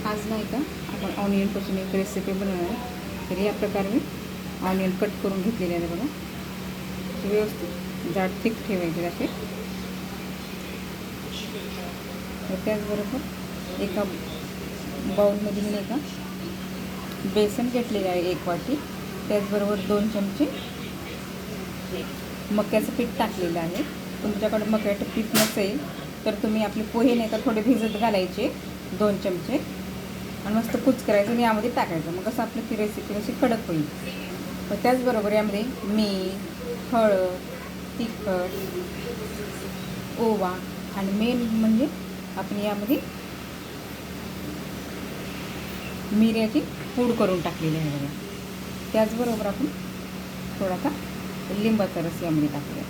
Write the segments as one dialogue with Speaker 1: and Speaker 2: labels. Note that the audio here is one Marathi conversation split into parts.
Speaker 1: आज नाही का आपण ऑनियनपासून एक रेसिपी बनवणार आहे. तर या प्रकारे मी ऑनियन कट करून घेतलेले आहे बघा. व्यवस्थित जाड थिक ठेवायचे असे. तर त्याचबरोबर एका बाउलमध्ये मी नाही का बेसन घेतलेलं आहे 1 वाटी. त्याचबरोबर 2 चमचे मक्याचं पीठ टाकलेलं आहे. तुमच्याकडे मक्याचं पीठ नसेल तर तुम्ही आपले पोहे नाही का थोडे भिजत घालायचे 2 चमचे आणि मस्त कुच करायचं आणि यामध्ये टाकायचं. मग कसं आपलं ती रेसिपी अशी कडक होईल. व त्याचबरोबर यामध्ये मीठ, हळद, तिखट, ओवा आणि मेन म्हणजे आपण यामध्ये मिऱ्याची पूड करून टाकलेली आहे बघा. त्याचबरोबर आपण थोडासा लिंबाचा रस यामध्ये टाकूया.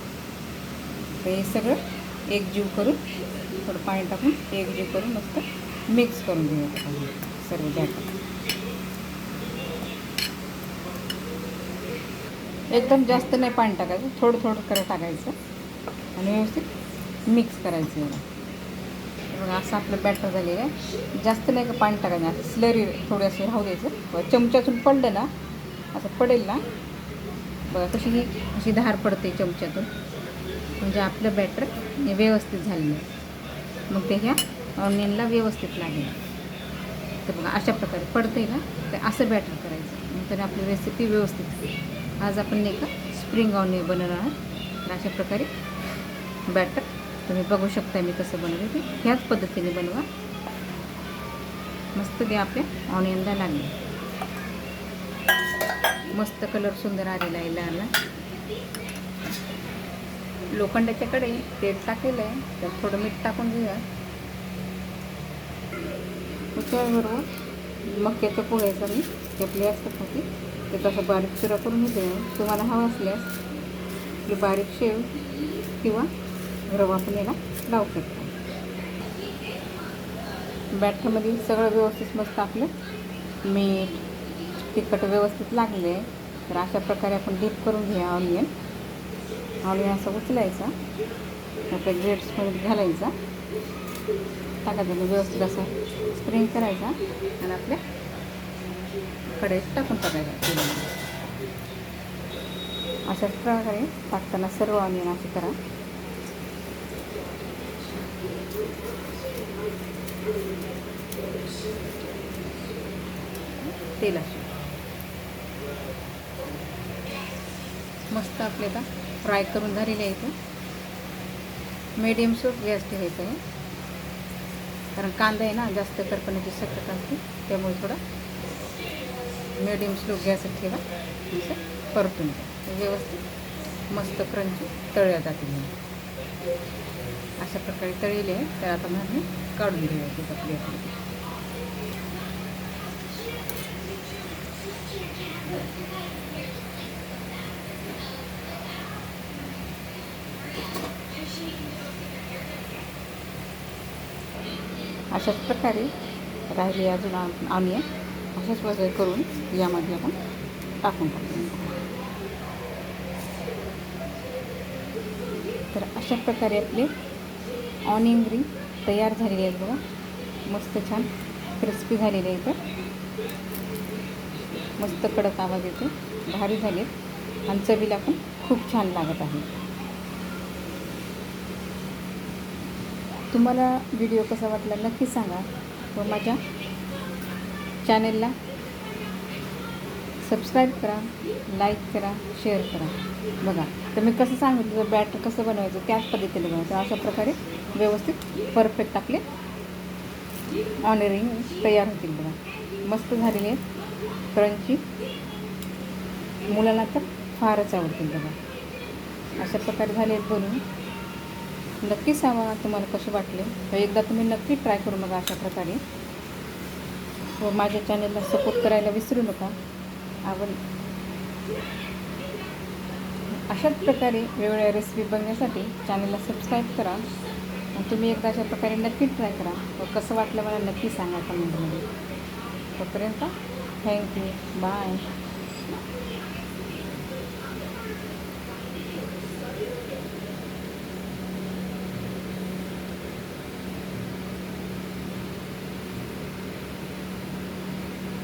Speaker 1: तर हे सगळं एकजीव करून थोडं पाणी टाकून एकजीव करून मस्त मिक्स करून घेऊया सर्व बॅटर. एकदम जास्त नाही पाणी टाकायचं, थोडं थोडं करत टाकायचं आणि व्यवस्थित मिक्स करायचं याला. बघा असं आपलं बॅटर झालेलं आहे. जास्त नाही का पाणी टाकायचं, असं स्लरी थोडं असं राहू द्यायचं. चमच्यातून पडलं ना असं पडेल ना बघा कशी ही अशी धार पडते चमच्यातून, म्हणजे आपलं बॅटर व्यवस्थित झालेलं आहे. मग ते ह्या ऑनियनला व्यवस्थित लागेल. तर बघा अशा प्रकारे पडते ना, तर असं बॅटर करायचं. नंतर आपली रेसिपी व्यवस्थित. आज आपण नाही का स्प्रिंग ऑनियन बनवणार आहोत. तर अशा प्रकारे बॅटर तुम्ही बघू शकता मी कसं बनवते ते. ह्याच पद्धतीने बनवा. मस्त ते आपल्या ऑनियनला लागले. मस्त कलर सुंदर आलेला आहे लाल. लोखंडाच्याकडे तेल टाकलेलं आहे, तर थोडं मीठ टाकून घेऊया. त्याच्याबरोबर मक्याच्या पोह्याचा मी घेतले असतात होती ते तसं बारीक चिरा करून घेते. तुम्हाला हवं असल्यास आपली बारीक शेव किंवा रवा पण याला लावू शकता. बॅटरमध्ये सगळं व्यवस्थित मस्त आपलं मीठ तिखट व्यवस्थित लागले. तर अशा प्रकारे आपण डीप करून घ्या ऑनियन. ऑनियन असं उचलायचा, आपल्या ग्रेट्समध्ये घालायचा, टाकायचा व्यवस्थित असा स्प्रिंग करायचा आणि आपल्या कढईत टाकून टाकायचा. अशाच प्रकारे टाकताना सर्व ऑनियन असे करा. तेल असे मस्त आपल्याला फ्राय करून झालेले आहे. इथं मीडियम स्लो गॅस ठेवायचा आहे, कारण कांदा आहे ना जास्त करपण्याची शक्यता असते. त्यामुळे थोडा मीडियम स्लो गॅस ठेवा. परतून व्यवस्थित मस्त क्रंची तळल्या जातील. अशा प्रकारे तळलेले आहे. तर आता मग काढून घेऊया त्याचा प्लेटमध्ये. अशाच प्रकारे राहिले अजून ऑनियन अशाच प्रकारे करून यामध्ये आपण टाकून टाकू. तर अशा प्रकारे आपले ऑनियन रिंग तयार झालेले आहेत बघा. मस्त छान क्रिस्पी झालेले आहेत. मस्त कडक आवाज येतो, भारी झालेत आणि चवीला पण खूप छान लागत आहे. तुम्हाला व्हिडिओ कसा वाटला नक्की सांगा व माझ्या चॅनेलला सबस्क्राईब करा, लाईक करा, शेअर करा. बघा तर मी कसं सांगितलं बॅटर कसं बनवायचं त्याच पद्धतीने बनवायचं. अशा प्रकारे व्यवस्थित परफेक्ट आपले ऑनियन रिंग तयार होतील बघा. मस्त झालेले आहेत, क्रंची. मुलांना तर फारच आवडतील बघा. अशा प्रकारे झाले आहेत बनवून. नक्की सांगा तुम्हाला कसे वाटले. तर एकदा तुम्ही नक्की ट्राय करू बघा अशा प्रकारे. व माझ्या चॅनलला सपोर्ट करायला विसरू नका. आपण अशाच प्रकारे वेगवेगळ्या रेसिपी बघण्यासाठी चॅनलला सबस्क्राईब करा. आणि तुम्ही एकदा अशा प्रकारे नक्की ट्राय करा व कसं वाटलं मला नक्की सांगा कमेंटमध्ये. तोपर्यंत थँक्यू, बाय.